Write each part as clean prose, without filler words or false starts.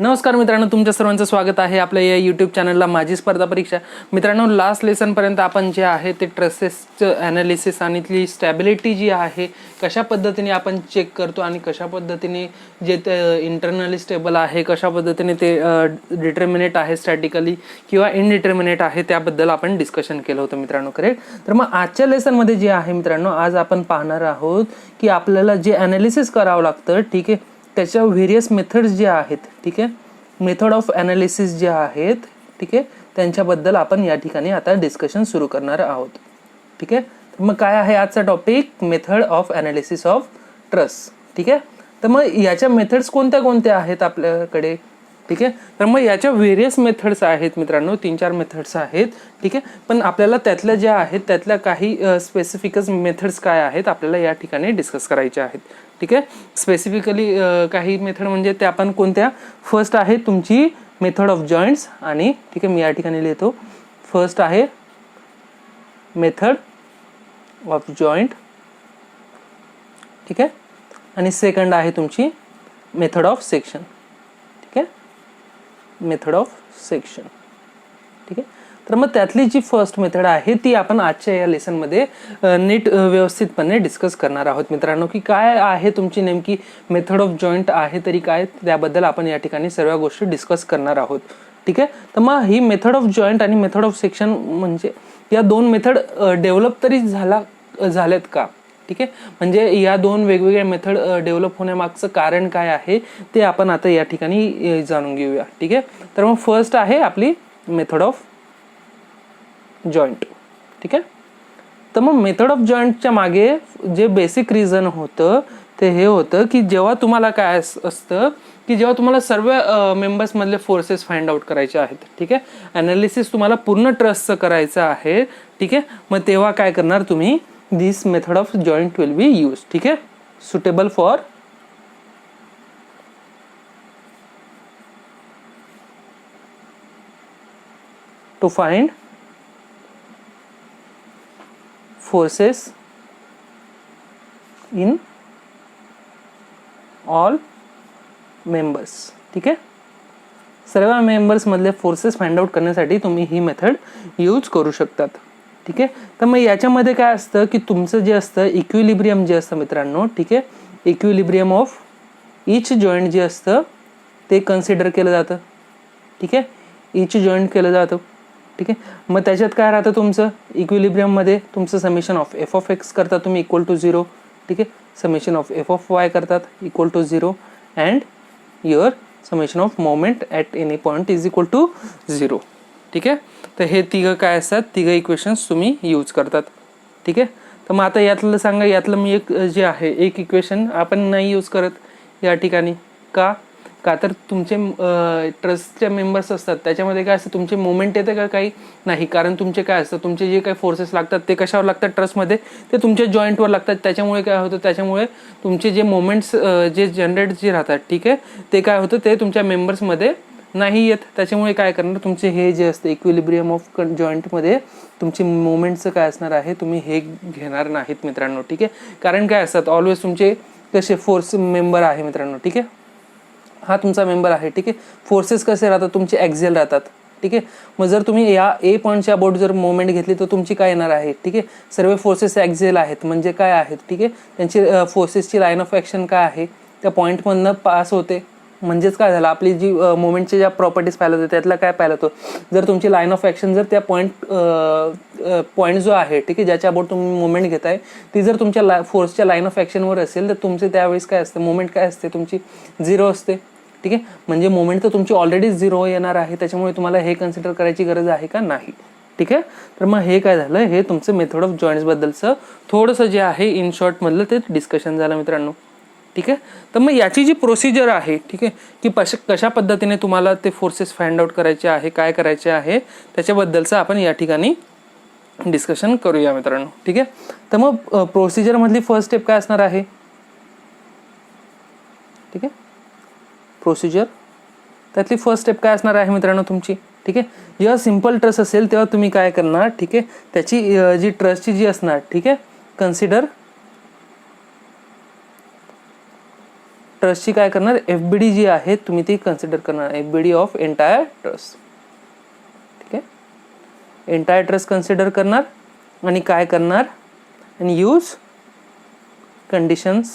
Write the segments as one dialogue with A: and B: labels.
A: नमस्कार मित्रांनो, तुमच्या सर्वांचं स्वागत आहे आपल्या या यूट्यूब चॅनलला माझी स्पर्धा परीक्षा. मित्रांनो, लास्ट लेसनपर्यंत आपण जे आहे ते ट्रसेसचं ॲनालिसिस आणि ती स्टॅबिलिटी जी आहे कशा पद्धतीने आपण चेक करतो आणि कशा पद्धतीने जे ते इंटरनली स्टेबल आहे, कशा पद्धतीने ते डिटर्मिनेट आहे स्टॅटिकली किंवा इनडिटर्मिनेट आहे त्याबद्दल आपण डिस्कशन केलं होतं मित्रांनो. करेक्ट. तर मग आजच्या लेसनमध्ये जे आहे मित्रांनो, आज आपण पाहणार आहोत की आपल्याला जे ॲनालिसिस करावं लागतं, ठीक आहे, त्याच्या व्हेरियस मेथड्स जे आहेत, ठीक आहे, मेथड ऑफ ॲनालिसिस जे आहेत, ठीक आहे, त्यांच्याबद्दल आपण या ठिकाणी आता डिस्कशन सुरू करणार आहोत. ठीक आहे. तर मग काय आहे आजचा topic? Method of analysis of trust. ठीक आहे. तर मग याच्या मेथड्स कोणत्या कोणत्या आहेत आपल्याकडे? ठीक आहे. तर मग याच्या व्हेरियस मेथड्स आहेत मित्रांनो, 3-4 मेथड्स आहेत. ठीक आहे. पण आपल्याला त्यातल्या ज्या आहेत त्यातल्या काही स्पेसिफिकच मेथड्स काय आहेत आपल्याला या ठिकाणी डिस्कस करायच्या आहेत. ठीक आहे. स्पेसिफिकली काही मेथड म्हणजे त्या आपण कोणत्या? फर्स्ट आहे तुमची मेथड ऑफ जॉईंट्स आणि ठीक आहे, मी या ठिकाणी लिहितो. फर्स्ट आहे मेथड ऑफ जॉईंट. ठीक आहे. आणि सेकंड आहे तुमची मेथड ऑफ सेक्शन. ठीक आहे, मेथड ऑफ सेक्शन. ठीक आहे. तर मग त्यातली जी फर्स्ट मेथड आहे ती आपण आजच्या या लेसनमध्ये नीट व्यवस्थितपणे डिस्कस करणार आहोत मित्रांनो, की काय आहे तुमची नेमकी मेथड ऑफ जॉईंट आहे तरी काय, त्याबद्दल आपण या ठिकाणी सर्व गोष्टी डिस्कस करणार आहोत. ठीक आहे. तर मग ही मेथड ऑफ जॉईंट आणि मेथड ऑफ सेक्शन म्हणजे या दोन मेथड डेव्हलप तरी झाल्यात का? ठीक आहे. म्हणजे या दोन वेगवेगळ्या मेथड डेव्हलप होण्यामागचं कारण काय आहे ते आपण आता या ठिकाणी जाणून घेऊया. ठीक आहे. तर मग फर्स्ट आहे आपली मेथड ऑफ जॉईंट. ठीक आहे. तर मग मेथड ऑफ जॉईंटच्या मागे जे बेसिक रिझन होतं ते हे होतं की जेव्हा तुम्हाला काय असतं की जेव्हा तुम्हाला सर्व मेंबर्स मधले फोर्सेस फाइंड आउट करायचे आहेत, ठीक आहे, ॲनालिसिस तुम्हाला पूर्ण ट्रस्टचं करायचं आहे, ठीक आहे, मग तेव्हा काय करणार तुम्ही? This method of joint will be use. ठीक आहे. Suitable for to find forces in all members. ठीक आहे. सर्व मेंबर्स मधले फोर्सेस फाइंड आउट करण्यासाठी तुम्ही ही मेथड यूज करू शकतात. ठीक आहे. तर मग याच्यामध्ये काय असतं की तुमचं जे असतं इक्विलिब्रियम जे असतं मित्रांनो, ठीक आहे, इक्विलिब्रियम ऑफ इच जॉईंट जे असतं ते कन्सिडर केलं जातं. ठीक आहे. इच जॉईंट केलं जातं. ठीक आहे. मग त्याच्यात काय राहतं तुमचं इक्विलिब्रियममध्ये? तुमचं summation of F of X करता तुम्ही इक्वल टू 0. ठीक आहे. Summation of F of Y करतात equal to 0 and your summation of moment at any point is equal to 0. ठीक आहे. तर हे तिघं काय असतात? तिघं इक्वेशन्स तुम्ही यूज करतात. ठीक आहे. तर मग आता यातलं सांगा, यातलं मी एक जे आहे एक इक्वेशन आपण नाही यूज करत या ठिकाणी. का तर तुमचे ट्रस्टचे मेंबर्स असतात त्याच्यामध्ये काय असतं, तुमचे मोमेंट येते का? काही नाही. कारण तुमचे काय असतं, तुमचे जे काही फोर्सेस लागतात ते कशावर लागतात ट्रस्टमध्ये? ते तुमच्या जॉईंटवर लागतात. त्याच्यामुळे काय होतं, त्याच्यामुळे तुमचे जे मोमेंट्स जे जनरेट जे राहतात, ठीक आहे, ते काय होतं, ते तुमच्या मेंबर्समध्ये नाही येत. त्याच्यामुळे काय करणार, तुमचे हे जे असतं इक्विलिब्रियम ऑफ जॉईंटमध्ये तुमची मोमेंटचं काय असणार आहे, तुम्ही हे घेणार नाहीत मित्रांनो. ठीक आहे. कारण काय असतात, ऑलवेज तुमचे कसे फोर्स मेंबर आहे मित्रांनो. ठीक आहे. हा तुमचा मेंबर आहे. ठीक आहे. फोर्सेस कसे राहतात तुमचे? ॲक्झियल राहतात. ठीक आहे. मग जर तुम्ही या ए पॉईंटच्या अबाउट जर मोमेंट घेतली तर तुमची काय येणार आहे? ठीक आहे. सर्व फोर्सेस ॲक्झियल आहेत. म्हणजे काय आहेत? ठीक आहे. त्यांची फोर्सेसची लाईन ऑफ ॲक्शन काय आहे? त्या पॉईंटमधनं पास होते. म्हणजेच काय झालं, आपली जी मोमेंटच्या ज्या प्रॉपर्टीज पाहिलं होतं त्यातला काय पाहिलं होतं, जर तुमची लाईन ऑफ ॲक्शन जर त्या पॉईंट जो आहे, ठीक आहे, ज्याच्या अबाउट तुम्ही मोमेंट घेताय ती जर तुमच्या फोर्सच्या लाईन ऑफ ॲक्शनवर असेल तर तुमचे त्यावेळेस काय असते, मोमेंट काय असते तुमची? 0 असते. ठीक आहे. म्हणजे मोमेंट तर तुमची ऑलरेडी 0 येणार आहे. त्याच्यामुळे तुम्हाला हे कन्सिडर करायची गरज आहे का? नाही. ठीक आहे. तर मग हे काय झालं, हे तुमचं मेथड ऑफ जॉईंट्स बद्दलचं थोडंसं जे आहे इन शॉर्ट मधलं ते डिस्कशन झालं मित्रांनो. ठीक आहे. तर मग याची जी प्रोसिजर आहे, ठीक आहे, की कशा पद्धतीने तुम्हाला ते फोर्सेस फाइंड आउट करायचे आहे, काय करायचे आहे, त्याच्याबद्दलचं आपण या ठिकाणी डिस्कशन करूया मित्रांनो. ठीक आहे. तर मग प्रोसिजर मधली फर्स्ट स्टेप काय असणार आहे? ठीक आहे. प्रोसिजर त्यातली फर्स्ट स्टेप काय असणार आहे मित्रांनो तुमची? ठीक आहे. जेव्हा सिंपल ट्रस्ट असेल तेव्हा तुम्ही काय करणार? ठीक आहे. त्याची जी ट्रस्टची जी असणार, ठीक आहे, कन्सिडर ट्रस्टची काय करणार, FBD जी आहे तुम्ही ती कन्सिडर करणार, FBD ऑफ एंटायर ट्रस्ट. ठीक आहे, एंटायर ट्रस्ट कन्सिडर करणार आणि काय करणार, आणि यूज कंडिशन्स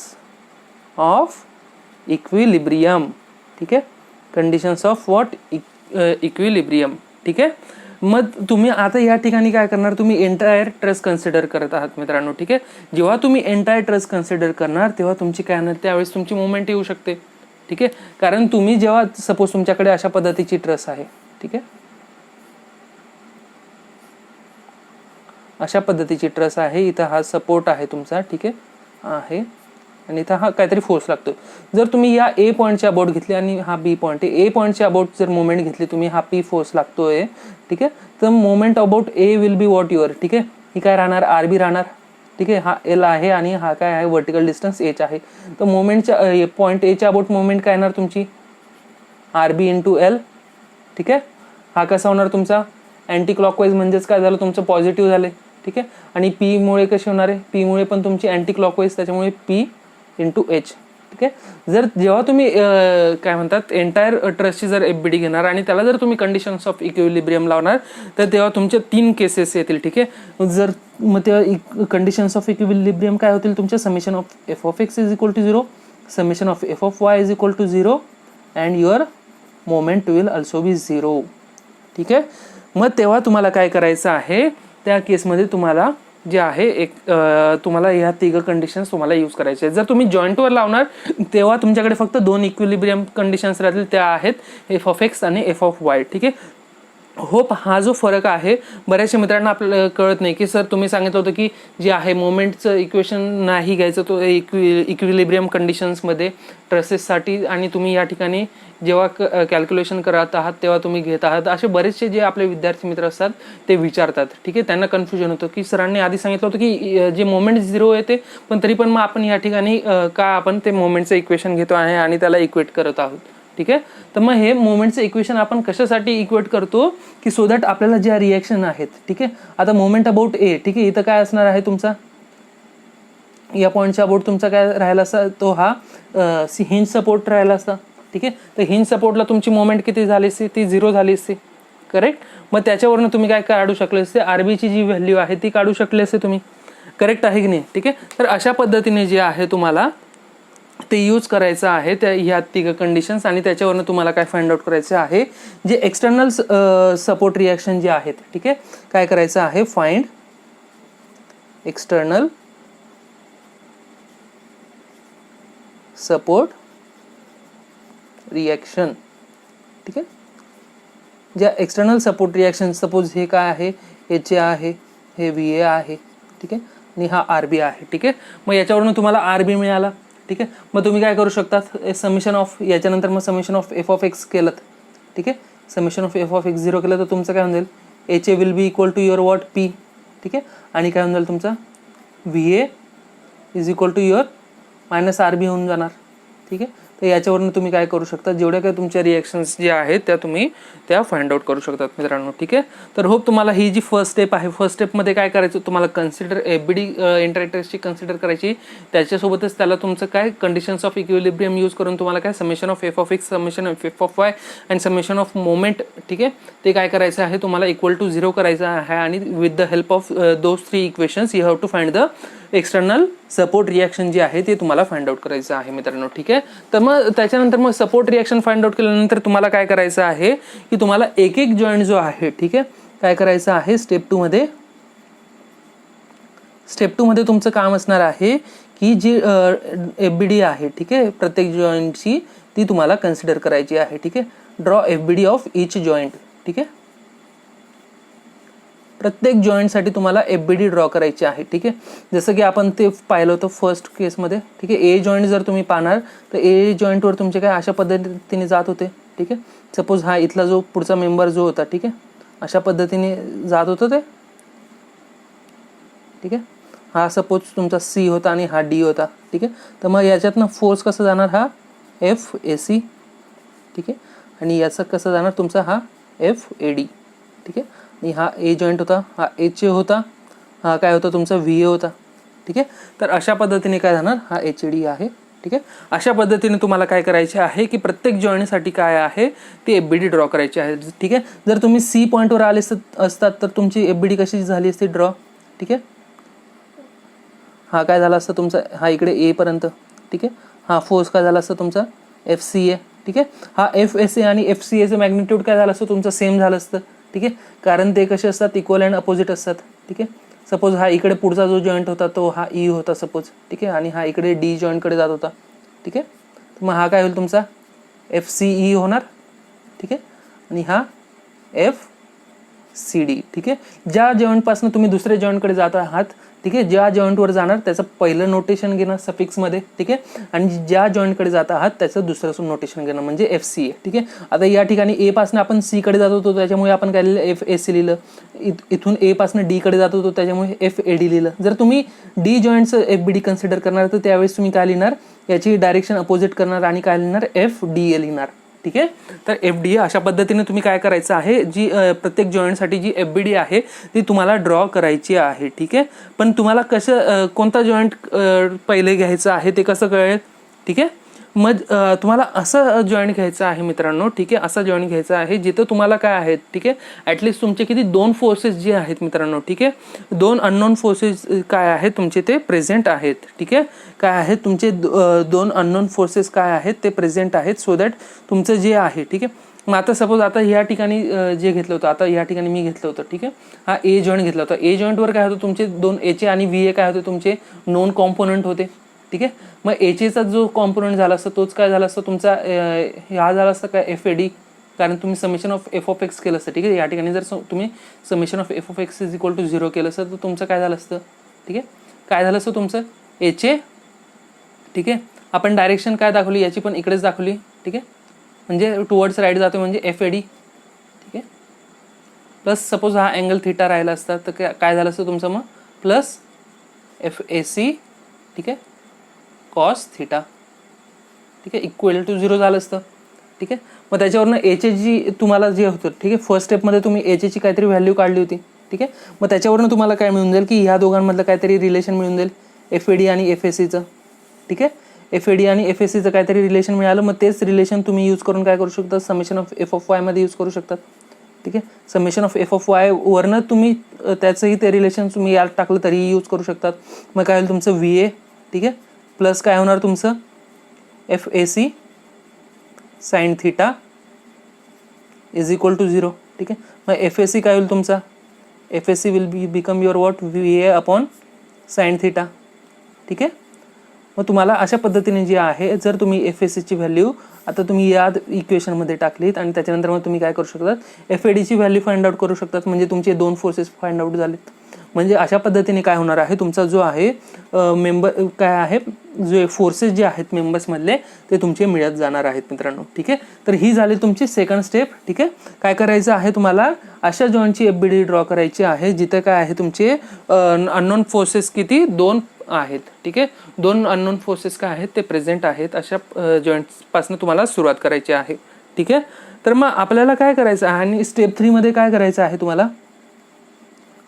A: ऑफ इक्विलिब्रियम. ठीक आहे, कंडिशन्स ऑफ व्हॉट, इक्विलिब्रियम. ठीक आहे, मग तुम्ही आता या ठिकाणी काय करणार, तुम्ही एंटायर ट्रस्ट कन्सिडर करत आहात मित्रांनो. ठीक आहे, जेव्हा तुम्ही एंटायर ट्रस्ट कन्सिडर करणार तेव्हा तुमची काय होणार, त्यावेळेस तुमची मुवमेंट येऊ शकते. ठीक आहे, कारण तुम्ही जेव्हा सपोज तुमच्याकडे अशा पद्धतीची ट्रस्ट आहे. ठीक आहे, अशा पद्धतीची ट्रस्ट आहे, इथं हा सपोर्ट आहे तुमचा. ठीक आहे, आणि इथं हा काहीतरी फोर्स लागतो. जर तुम्ही या A पॉईंटच्या अबाउट घेतली आणि हा B पॉईंट आहे, A पॉईंटच्या अबाउट जर मोमेंट घेतली तुम्ही, हा P फोर्स लागतोय. ठीक आहे, तर moment about A will be what your. ठीक आहे, ही काय राहणार, RB राहणार. ठीक आहे, हा L आहे आणि हा काय आहे, व्हर्टिकल डिस्टन्स H आहे. तर मोमेंटच्या पॉईंट Aच्या अबाउट मोमेंट काय येणार तुमची, RB इंटू L. ठीक आहे, हा कसा होणार तुमचा अँटी क्लॉकवाईज, म्हणजेच काय झालं तुमचं पॉझिटिव्ह झाले. ठीक आहे, आणि P मुळे कशी होणार आहे, P मुळे पण तुमची अँटी क्लॉकवाईज, त्याच्यामुळे P इंटू H. ठीक आहे, जर जेव्हा तुम्ही काय म्हणतात एंटायर ट्रस्टची जर FBD घेणार आणि त्याला जर तुम्ही कंडिशन्स ऑफ इक्विलिब्रियम लावणार तर तेव्हा तुमचे 3 केसेस येतील. ठीक आहे, जर मग तेव्हा कंडिशन्स ऑफ इक्विलिब्रियम काय होतील तुमचे, summation of f of x is equal to 0, summation of f of y is equal to 0 and your moment will also be 0. ठीक आहे, मग तेव्हा तुम्हाला काय करायचं आहे, त्या केसमध्ये तुम्हाला जे आहे एक तुम्हाला ह्या 3 कंडिशन्स तुम्हाला यूज करायचे आहेत. जर तुम्ही जॉईंटवर लावणार तेव्हा तुमच्याकडे फक्त 2 इक्विलिब्रियम कंडिशन्स राहतील, त्या आहेत f ऑफ x आणि f ऑफ y. ठीक आहे, होप हा जो फरक आहे बऱ्याचशा मित्रांना आपल्याला कळत नाही की सर तुम्ही सांगितलं होतं की जे आहे मोमेंटचं इक्वेशन नाही घ्यायचं तो इक्विलिब्रियम कंडिशन्समध्ये ट्रसेससाठी, आणि तुम्ही या ठिकाणी जेव्हा कॅल्क्युलेशन करत आहात तेव्हा तुम्ही घेत आहात. असे बरेचसे जे आपले विद्यार्थी मित्र असतात ते विचारतात. ठीक आहे, त्यांना कन्फ्युजन होतं की सरांनी आधी सांगितलं होतं की जे मोमेंट 0 येते पण तरी पण मग आपण या ठिकाणी का आपण ते मोमेंटचं इक्वेशन घेतो आहे आणि त्याला इक्वेट करत आहोत. ठीक आहे, तर मग हे मोमेंटचं इक्वेशन आपण कशासाठी इक्वेट करतो की सो दॅट आपल्याला ज्या रिॲक्शन आहेत. ठीक आहे, आता मोमेंट अबाउट A. ठीक आहे, इथं काय असणार आहे तुमचा, या पॉईंटच्या अबाउट तुमचा काय राहिला असता, तो हा हिंज सपोर्ट राहिला असता. ठीक आहे, तर हिंज सपोर्टला तुमची मोमेंट किती झाली असती, ती 0 झाली असती. करेक्ट, मग त्याच्यावरनं तुम्ही काय काढू शकले असते, RBची जी व्हॅल्यू आहे ती काढू शकले असते तुम्ही. करेक्ट आहे की नाही. ठीक आहे, तर अशा पद्धतीने जे आहे तुम्हाला ते यूज करायचं आहे त्या ह्या 3 कंडिशन्स, आणि त्याच्यावरनं तुम्हाला काय फाइंड आउट करायचं आहे, जे एक्सटर्नल सपोर्ट रिॲक्शन जे आहेत. ठीक आहे, काय करायचं आहे, फाइंड एक्सटर्नल सपोर्ट रिॲक्शन. ठीक आहे, ज्या एक्सटर्नल सपोर्ट रिॲक्शन, सपोज हे काय आहे, HA आहे, हे VA आहे. ठीक आहे, आणि हा RB आहे. ठीक आहे, मग याच्यावरून तुम्हाला RB मिळाला. ठीक आहे, मग तुम्ही काय करू शकता, समेशन ऑफ याच्यानंतर मग summation of f of x केलं. ठीक आहे, summation of f of x 0 केलं तर तुमचं काय होईल, HA will be equal to your what P. ठीक आहे, आणि काय होईल तुमचा VA is equal to your minus RB होऊन जाणार. ठीक आहे, तर याच्यावरून तुम्ही काय करू शकता, जेवढ्या काय तुमच्या रिॲक्शन्स ज्या आहेत त्या तुम्ही त्या फाइंड आउट करू शकतात मित्रांनो. ठीक आहे, तर होप तुम्हाला ही जी फर्स्ट स्टेप आहे, फर्स्ट स्टेपमध्ये काय करायचं, तुम्हाला कन्सिडर FBD एंटायर ट्रस्टची कन्सिडर करायची, त्याच्यासोबतच त्याला तुमचं काय कंडिशन्स ऑफ इक्विलिब्रियम यूज करून तुम्हाला काय summation of f of x, summation of f of y and summation of moment. ठीक आहे, ते काय करायचं आहे, तुम्हाला इक्वल टू 0 करायचं आहे, आणि with the help of those 3 equations you have to find the external support reaction जे आहे ते तुम्हाला फाइंड आउट करायचं आहे मित्रांनो. ठीक आहे, तर मग त्याच्यानंतर मग सपोर्ट रिॲक्शन फाइंड आउट केल्यानंतर तुम्हाला काय करायचं आहे की तुम्हाला एक एक जॉईंट जो आहे, ठीक आहे, काय करायचं आहे, स्टेप 2 मध्ये तुमचं काम असणार आहे की जी FBD आहे. ठीक आहे, प्रत्येक जॉईंटची ती तुम्हाला कन्सिडर करायची आहे. ठीक आहे, draw FBD of each joint. ठीक आहे, प्रत्येक जॉईंटसाठी तुम्हाला FBD ड्रॉ करायची आहे. ठीक आहे, जसं की आपण ते पाहिलं होतं फर्स्ट केसमध्ये. ठीक आहे, A जॉईंट जर तुम्ही पाहणार तर A जॉईंटवर तुमचे काय अशा पद्धतीने जात होते. ठीक आहे, सपोज हा इथला जो पुढचा मेंबर जो होता, ठीक आहे, अशा पद्धतीने जात होतं ते. ठीक आहे, हा सपोज तुमचा C होता आणि हा D होता. ठीक आहे, तर मग याच्यातनं फोर्स कसा जाणार, हा FAC. ठीक आहे, आणि याचा कसा जाणार तुमचा हा FAD. ठीक आहे, आणि हा A जॉईंट होता, हा HA होता, हा काय होता तुमचा VA होता. ठीक आहे, तर अशा पद्धतीने काय जाणार, हा HAD आहे. ठीक आहे. अशा पद्धतीने तुम्हाला काय करायचे आहे की प्रत्येक जॉईंटसाठी काय आहे ते FBD ड्रॉ करायची आहे. ठीक आहे. जर तुम्ही C पॉईंटवर आले असतात तर तुमची FBD कशी झाली असते ड्रॉ. ठीक आहे. हा काय झाला असतं तुमचा, हा इकडे A पर्यंत. ठीक आहे. हा फोर्स काय झाला असतं तुमचा FCA. ठीक आहे. हा FSA आणि FCAचं मॅग्निट्यूड काय झालं असतं तुमचं सेम झालं असतं. ठीक आहे. कारण ते कसे असतात इक्वल अँड अपोजिट असतात. ठीक आहे. सपोज हा इकडे पुढचा जो जॉईंट होता तो हा E होता सपोज. ठीक आहे. आणि हा इकडे D जॉईंटकडे जात होता. ठीक आहे. तर मग हा काय होईल तुमचा FCE होणार. ठीक आहे. आणि हा FCD. ठीक आहे. ज्या जॉईंटपासून तुम्ही दुसऱ्या जॉईंटकडे जात आहात, ठीक आहे, ज्या जॉईंटवर जाणार त्याचं पहिलं नोटेशन घेणं सफिक्समध्ये. ठीक आहे. आणि ज्या जॉईंटकडे जात आहात त्याचं दुसरं नोटेशन घेणं म्हणजे FCA. ठीक आहे. आता या ठिकाणी A पासून आपण C कडे जात होतो त्याच्यामुळे आपण काय लिहिलं FAC लिहिलं. इथून A पासून D कडे जात होतो त्याच्यामुळे FAD लिहिलं. जर तुम्ही D जॉईंटचं FBD कन्सिडर करणार तर त्यावेळेस तुम्ही काय लिहिणार, याची डायरेक्शन अपोजिट करणार आणि काय लिहिणार FDA लिहिणार. ठीक आहे. तर FDA अशा पद्धतीने तुम्ही काय करायचं आहे, जी प्रत्येक जॉईंटसाठी जी FBD आहे ती तुम्हाला ड्रॉ करायची आहे. ठीक आहे. पण तुम्हाला कसं कोणता जॉईंट पहिले घ्यायचं आहे ते कसं कळेल. ठीक आहे. मग तुम्हाला असं जॉईंट घ्यायचं आहे मित्रांनो. ठीक आहे. असा जॉईंट घ्यायचा आहे जिथं तुम्हाला काय आहेत, ठीक आहे, ॲटलिस्ट तुमचे किती 2 फोर्सेस जे आहेत मित्रांनो. ठीक आहे. 2 अननोन फोर्सेस काय आहेत तुमचे ते प्रेझेंट आहेत. ठीक आहे. काय आहेत तुमचे 2 अननोन फोर्सेस काय आहेत ते प्रेझेंट आहेत. सो दॅट तुमचं जे आहे, ठीक आहे. मग आता सपोज आता ह्या ठिकाणी जे घेतलं होतं, आता या ठिकाणी मी घेतलं होतं. ठीक आहे. हा A जॉईंट घेतला होता. A जॉईंटवर काय होतं तुमचे 2 H आणि VA काय होते तुमचे नोन कॉम्पोनंट होते. ठीक आहे. मग HAचा जो कॉम्पोनंट झाला असता तोच काय झाला असता तुमचा हा झाला असता काय FAD, कारण तुम्ही समेशन ऑफ f(x) केलं असतं. ठीक आहे. या ठिकाणी जर तुम्ही समेशन ऑफ f(x) = 0 केलं असतं तर तुमचं काय झालं असतं. ठीक आहे. काय झालं असतं तुमचं HA. ठीक आहे. आपण डायरेक्शन काय दाखवली याची पण इकडेच दाखवली. ठीक आहे. म्हणजे टुवर्ड्स राईट जातो म्हणजे FAD. ठीक आहे. प्लस सपोज हा अँगल थिटा राहिला असता तर काय झालं असतं तुमचं मग प्लस FAC. ठीक आहे. Cos theta. ठीक आहे. = 0 झालं असतं. ठीक आहे. मग त्याच्यावरनं एच जी तुम्हाला जे होतं, ठीक आहे, फर्स्ट स्टेपमध्ये तुम्ही एचची काहीतरी व्हॅल्यू काढली होती. ठीक आहे. मग त्याच्यावरनं तुम्हाला काय मिळून जाईल की ह्या दोघांमधलं काहीतरी रिलेशन मिळून जाईल FAD आणि FACचं. ठीक आहे. FAD आणि FACचं काहीतरी रिलेशन मिळालं. मग तेच रिलेशन तुम्ही यूज करून काय करू शकता, समेशन ऑफ f(y) मध्ये यूज करू शकतात. ठीक आहे. समेशन ऑफ f(y) वरनं तुम्ही त्याचंही ते रिलेशन तुम्ही यात टाकलं तरीही यूज करू शकतात. मग काय होईल तुमचं VA. ठीक आहे. प्लस काय होणार तुमचं FAC साइन थिटा = 0. ठीक आहे. मग FAC काय होईल तुमचा, FAC will become your what VA upon sine theta. ठीक आहे. मग तुम्हाला अशा पद्धतीने जे आहे, जर तुम्ही FACची व्हॅल्यू आता तुम्ही या इक्वेशनमध्ये टाकलीत आणि त्याच्यानंतर मग तुम्ही काय करू शकतात FADची व्हॅल्यू फाइंड आउट करू शकतात. म्हणजे तुमचे 2 फोर्सेस फाइंड आउट झालेत. म्हणजे अशा पद्धतीने काय होणार आहे तुमचा जो आहे मेंबर काय आहे, जे फोर्सेस जे आहेत मेंबर्समधले ते तुमचे मिळत जाणार आहेत मित्रांनो. ठीक आहे. तर ही झाली तुमची सेकंड स्टेप. ठीक आहे. काय करायचं आहे तुम्हाला, अशा जॉईंटची FBD ड्रॉ करायची आहे जिथे काय आहे तुमचे अननोन फोर्सेस किती 2 आहेत. ठीक आहे. 2 अननोन फोर्सेस काय आहेत ते प्रेझेंट आहेत. अशा जॉईंट्सपासून तुम्हाला सुरुवात करायची आहे. ठीक आहे. तर मग आपल्याला काय करायचं आहे आणि स्टेप 3 मध्ये काय करायचं आहे तुम्हाला.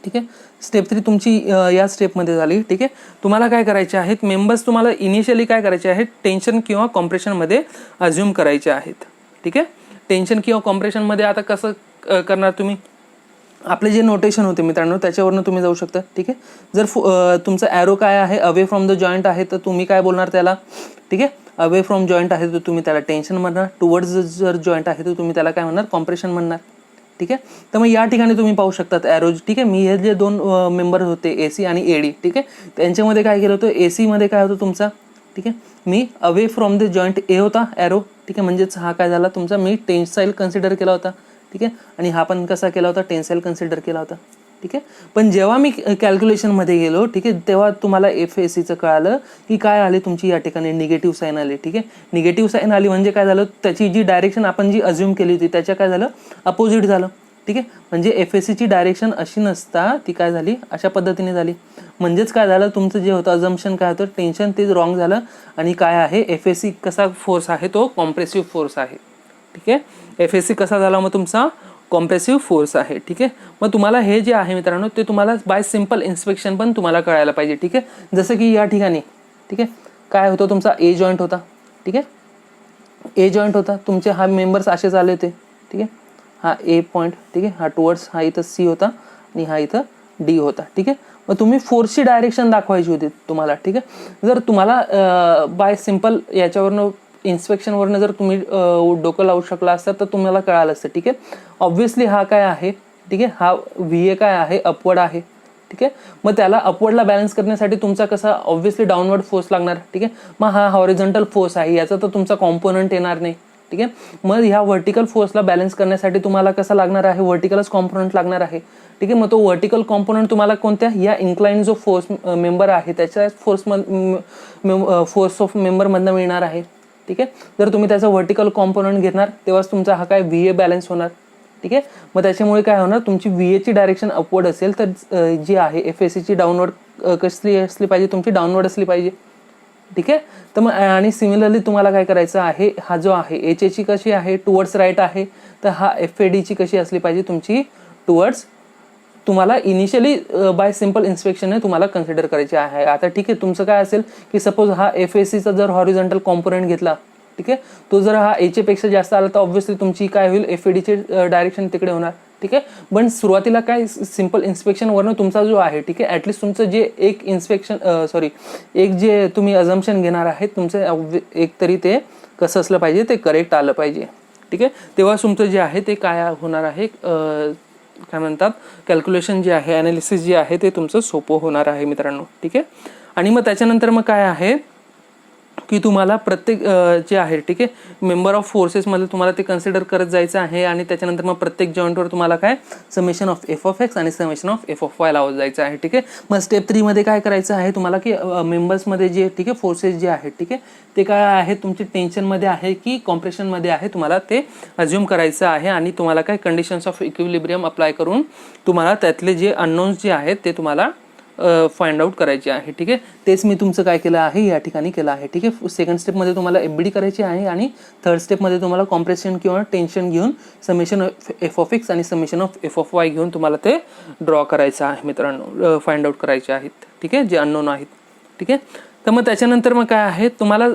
A: ठीक आहे. स्टेप 3 तुमची या स्टेपमध्ये झाली. ठीक आहे. तुम्हाला काय करायचे आहेत, मेंबर्स तुम्हाला इनिशियली काय करायचे आहेत, टेन्शन किंवा कॉम्प्रेशनमध्ये अज्युम करायचे आहेत. ठीक आहे. टेन्शन किंवा कॉम्प्रेशनमध्ये आता कसं करणार तुम्ही, आपले जे नोटेशन होते मित्रांनो त्याच्यावरनं तुम्ही जाऊ शकता. ठीक आहे. जर तुमचा ॲरो काय आहे अवे फ्रॉम द जॉईंट आहे तर तुम्ही काय बोलणार त्याला. ठीक आहे. अवे फ्रॉम जॉईंट आहे तर तुम्ही त्याला टेन्शन म्हणणार. टुवर्ड्स जर जॉईंट आहे तर तुम्ही त्याला काय म्हणणार, कॉम्प्रेशन म्हणणार. ठीक आहे. तर मग या ठिकाणी तुम्ही पाहू शकतात ॲरोज. ठीक आहे. मी हे जे 2 मेंबर होते AC आणि AD, ठीक आहे, त्यांच्यामध्ये काय केलं होतं, AC मध्ये काय होतं तुमचा, ठीक आहे, me away from the joint A होता ॲरो. ठीक आहे. म्हणजेच हा काय झाला तुमचा, मी टेन्साईल कन्सिडर केला होता. ठीक आहे. आणि हा पण कसा केला होता, टेन्साईल कन्सिडर केला होता. ठीक आहे. पण जेव्हा मी कॅल्क्युलेशनमध्ये गेलो, ठीक आहे, तेव्हा तुम्हाला FACचं कळालं की काय आले तुमची या ठिकाणी निगेटिव्ह साईन आली. ठीक आहे. निगेटिव्ह साईन आली म्हणजे काय झालं, त्याची जी डायरेक्शन आपण जी अज्युम केली होती त्याच्या काय झालं, अपोजिट झालं. ठीक आहे. म्हणजे FACची डायरेक्शन अशी नसता ती काय झाली, अशा पद्धतीने झाली. म्हणजेच काय झालं तुमचं जे होतं अजम्पशन काय होतं, टेन्शन ते रॉंग झालं. आणि काय आहे FAC कसा फोर्स आहे, तो कॉम्प्रेसिव्ह फोर्स आहे. ठीक आहे. FAC कसा झाला मग तुमचा, कॉम्प्रेसिव्ह फोर्स आहे. ठीक आहे. मग तुम्हाला हे जे आहे मित्रांनो ते तुम्हाला बाय सिम्पल इन्स्पेक्शन पण तुम्हाला कळायला पाहिजे. ठीक आहे. जसं की या ठिकाणी, ठीक आहे, काय होतं तुमचा ए जॉईंट होता, ठीक आहे, ए जॉईंट होता तुमचे, हा मेंबर्स असेच आले होते, ठीक आहे, हा ए पॉईंट, ठीक आहे, हा टुवर्ड्स हा इथं सी होता आणि हा इथं डी होता, ठीक आहे. मग तुम्ही फोर्सची डायरेक्शन दाखवायची होती तुम्हाला, ठीक आहे. जर तुम्हाला बाय सिम्पल याच्यावरनं इन्स्पेक्शनवरनं जर तुम्ही डोकं लावू शकला असता तर तुम्हाला कळालं असतं, ठीक आहे. ऑब्व्हियसली हा काय आहे, ठीक आहे, हा व्ही ए काय आहे, अपवर्ड आहे, ठीक आहे. मग त्याला अपवर्डला बॅलन्स करण्यासाठी तुमचा कसा ऑब्व्हियसली डाऊनवर्ड फोर्स लागणार, ठीक आहे. मग हा हॉरिझॉन्टल फोर्स आहे, याचा तर तुमचा कॉम्पोनंट येणार नाही, ठीक आहे. मग ह्या व्हर्टिकल फोर्सला बॅलन्स करण्यासाठी तुम्हाला कसा लागणार आहे, व्हर्टिकलच कॉम्पोनंट लागणार आहे, ठीक आहे. मग तो व्हर्टिकल कॉम्पोनंट तुम्हाला कोणत्या, या इन्क्लाइन जो फोर्स मेंबर आहे त्याच्या फोर्स ऑफ मेंबरमधनं मिळणार आहे, ठीक आहे. जर तुम्ही त्याचा व्हर्टिकल कॉम्पोनंट घेणार तेव्हाच तुमचा हा काय व्ही ए बॅलन्स होणार, ठीक आहे. मग त्याच्यामुळे काय होणार, तुमची व्ही एची डायरेक्शन अपवर्ड असेल तर जी आहे एफ ए सीची डाऊनवर्ड कसली असली पाहिजे, तुमची डाऊनवर्ड असली पाहिजे, ठीक आहे. तर मग आणि सिमिलरली तुम्हाला काय करायचं आहे, हा जो आहे एच एची कशी आहे, टुवर्ड्स राईट आहे, तर हा एफ ए डीची कशी असली पाहिजे, तुमची टुवर्ड्स, तुम्हाला इनिशियली बाय सिम्पल इन्स्पेक्शन तुम्हाला कन्सिडर करायचे आहे. आता ठीक आहे, तुमचं काय असेल की सपोज हा एफ ए सीचा जर हॉरिझॉन्टल कॉम्पोनंट घेतला, ठीक आहे, तो जर हा एच पेक्षा जास्त आला तर ऑब्व्हियसली तुमची काय होईल, एफ ए डीचे डायरेक्शन तिकडे होणार, ठीक आहे. पण सुरुवातीला काय सिम्पल इन्स्पेक्शनवरनं तुमचा जो आहे, ठीक आहे, ॲटलिस्ट तुमचं जे एक एक जे तुम्ही अझम्पशन घेणार आहे तुमचं एक तरी ते कसं असलं पाहिजे, ते करेक्ट आलं पाहिजे, ठीक आहे. तेव्हा तुमचं जे आहे ते काय होणार आहे, काय म्हणतात, कॅल्क्युलेशन जे आहे, ॲनालिसिस जे आहे ते तुमचं सोपं होणार आहे मित्रांनो, ठीक आहे. आणि मग त्याच्यानंतर मग काय आहे की तुम्हाला प्रत्येक जे आहे, ठीक आहे, मेंबर ऑफ फोर्सेसमध्ये तुम्हाला ते कन्सिडर करत जायचं आहे. आणि त्याच्यानंतर मग प्रत्येक जॉईंटवर तुम्हाला काय summation of F of X आणि summation of F of Y लावत जायचं आहे, ठीक आहे. मग स्टेप 3 मध्ये काय करायचं आहे तुम्हाला की मेंबर्समध्ये जे, ठीक आहे, फोर्सेस जे आहेत, ठीक आहे, ते काय आहे, तुमचे टेन्शनमध्ये आहे की कॉम्प्रेशनमध्ये आहे, तुम्हाला ते अज्युम करायचं आहे. आणि तुम्हाला काय कंडिशन्स ऑफ इक्विलिब्रियम अप्लाय करून तुम्हाला त्यातले जे अननोन्स जे आहेत ते तुम्हाला फाइंड आउट करायचे आहे, ठीक आहे. तेच मी तुमचं काय केलं आहे या ठिकाणी केलं आहे, ठीक आहे. सेकंड स्टेपमध्ये तुम्हाला एफ बी डी करायची आहे आणि थर्ड स्टेपमध्ये तुम्हाला कॉम्प्रेशन किंवा टेन्शन घेऊन summation of F of X आणि summation of F of Y घेऊन तुम्हाला ते ड्रॉ करायचं आहे मित्रांनो, फाइंड आउट करायचे आहेत, ठीक आहे, जे अननोन आहेत, ठीक आहे. तर मग त्याच्यानंतर मग काय आहे तुम्हाला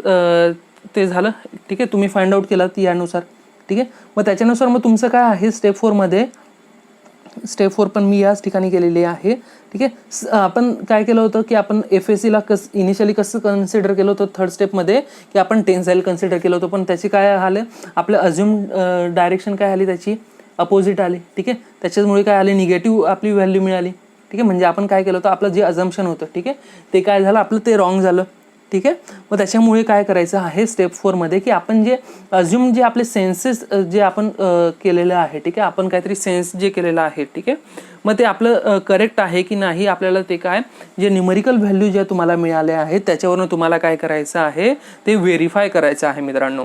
A: ते झालं, ठीक आहे, तुम्ही फाइंड आउट केलं यानुसार, ठीक आहे. मग त्याच्यानुसार मग तुमचं काय आहे स्टेप 4मध्ये, स्टेप 4 पण मी याच ठिकाणी केलेली आहे, ठीक आहे. आपण काय केलं होतं की आपण एफ ए सीला इनिशियली कसं कन्सिडर केलं होतं थर्ड स्टेपमध्ये की आपण टेन्साईल कन्सिडर केलं होतं, पण त्याची काय आलं, आपलं अज्युम डायरेक्शन काय आली, त्याची अपोजिट आली, ठीक आहे. त्याच्यामुळे काय आले, निगेटिव्ह आपली व्हॅल्यू मिळाली, ठीक आहे. म्हणजे आपण काय केलं होतं, आपलं जे अझम्पशन होतं, ठीक आहे, ते काय झालं, आपलं ते रॉंग झालं, ठीक आहे. मग त्याच्यामुळे काय करायचं आहे स्टेप 4मध्ये की आपण जे अज्युम जे आपले सेन्सेस जे आपण केलेलं आहे, ठीक आहे, आपण काहीतरी सेन्स जे केलेलं आहे, ठीक आहे, मग ते आपलं करेक्ट आहे की नाही, आपल्याला ते काय जे न्यूमेरिकल व्हॅल्यू ज्या तुम्हाला मिळाल्या आहेत त्याच्यावरून तुम्हाला काय करायचं आहे, ते व्हेरीफाय करायचं आहे मित्रांनो,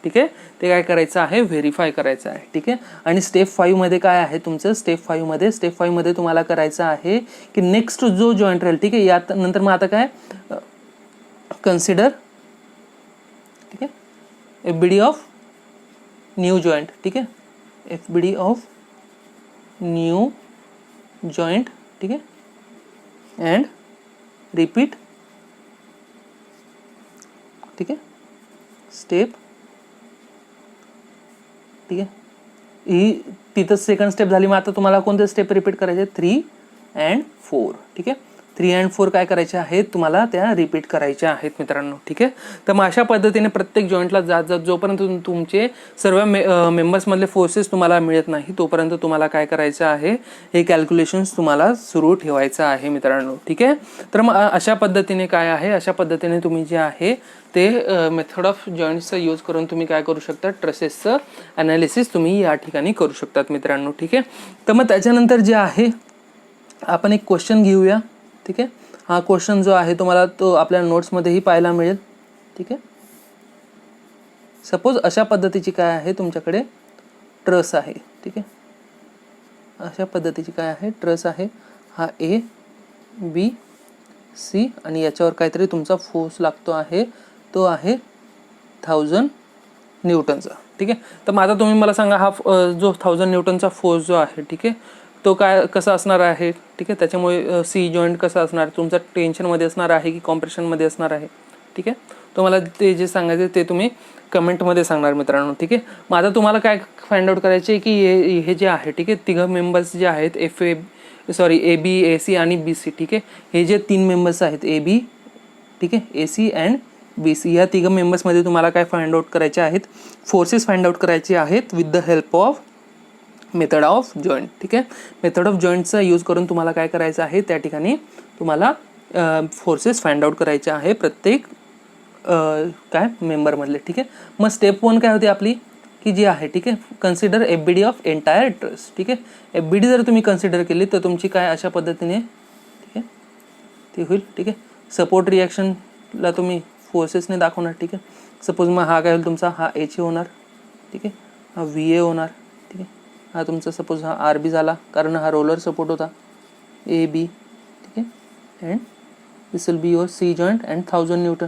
A: ठीक आहे. ते काय करायचं आहे, व्हेरीफाय करायचं आहे, ठीक आहे. आणि स्टेप 5मध्ये काय आहे तुमचं, स्टेप 5मध्ये तुम्हाला करायचं आहे की नेक्स्ट जो जॉईंट राहील, ठीक आहे, यात नंतर मग आता काय कन्सिडर, ठीक आहे, F B D of new joint, ठीक आहे, F B D of new joint, ठीक आहे, अँड रिपीट, ठीक आहे, स्टेप, ठीक आहे. ही तिथं सेकंड स्टेप झाली. मग आता तुम्हाला कोणते स्टेप रिपीट करायचे, 3 and 4, ठीक आहे. 3 and 4 काय करायचे आहेत तुम्हाला, त्या रिपीट करायच्या आहेत मित्रांनो, ठीक आहे. तर मग अशा पद्धतीने प्रत्येक जॉईंटला जात जोपर्यंत तुमचे सर्व मेंबर्समधले फोर्सेस तुम्हाला मिळत नाही तोपर्यंत तुम्हाला काय करायचं आहे, हे कॅल्क्युलेशन्स तुम्हाला सुरू ठेवायचं आहे मित्रांनो, ठीक आहे. तर मग अशा पद्धतीने काय आहे, अशा पद्धतीने तुम्ही जे आहे ते मेथड ऑफ जॉईंट्सचा यूज करून तुम्ही काय करू शकता, ट्रेसेसचं ॲनालिसिस तुम्ही या ठिकाणी करू शकतात मित्रांनो, ठीक आहे. तर मग त्याच्यानंतर जे आहे आपण एक क्वेश्चन घेऊया, ठीक आहे. हा क्वेश्चन जो आहे तुम्हाला तो आपल्या नोट्समध्येही पाहायला मिळेल, ठीक आहे. सपोज अशा पद्धतीची काय आहे तुमच्याकडे ट्रस आहे, ठीक आहे. अशा पद्धतीची काय आहे ट्रस आहे, हा ए बी सी आणि याच्यावर काहीतरी तुमचा फोर्स लागतो आहे, तो आहे 1000 न्यूटनचा, ठीक आहे. तर मग आता तुम्ही मला सांगा हा जो 1000 न्यूटनचा फोर्स जो आहे, ठीक आहे, तो काय कसा असणार आहे, ठीक आहे. त्याच्यामुळे सी जॉईंट कसा असणार, तुमचा टेन्शनमध्ये असणार आहे की कॉम्प्रेशनमध्ये असणार आहे, ठीक आहे. तुम्हाला ते जे सांगायचं ते तुम्ही कमेंटमध्ये सांगणार मित्रांनो. ठीक आहे. मग आता तुम्हाला काय फाइंड आउट करायचे आहे की हे जे आहे, ठीक आहे, तिघं मेंबर्स जे आहेत ए बी ए सी आणि बी सी. ठीक आहे. हे जे 3 मेंबर्स आहेत ए बी, ठीक आहे, ए सी अँड बी सी, या तिघं मेंबर्समध्ये तुम्हाला काय फाइंड आउट करायचे आहेत, फोर्सेस फाइंड आउट करायचे आहेत with the help of method of joint. ठीक आहे. मेथड ऑफ जॉईंटचा यूज करून तुम्हाला काय करायचं आहे, त्या ठिकाणी तुम्हाला फोर्सेस फाइंड आउट करायचे आहे प्रत्येक काय मेंबरमधले. ठीक आहे. मग स्टेप 1 काय होती आपली की जी आहे, ठीक आहे, consider FBD of entire truss. ठीक आहे. FBD जर तुम्ही कन्सिडर केली तर तुमची काय अशा पद्धतीने, ठीक आहे, ती होईल. ठीक आहे. सपोर्ट रिॲक्शनला तुम्ही फोर्सेसने दाखवणार. ठीक आहे. सपोज मग हा काय होईल तुमचा, हा HA होणार. ठीक आहे. हा VA होणार. ठीक आहे. हा तुमचा सपोज हा RB झाला, कारण हा रोलर सपोर्ट होता AB. ठीक आहे. And this will be your C joint and 1000 newton.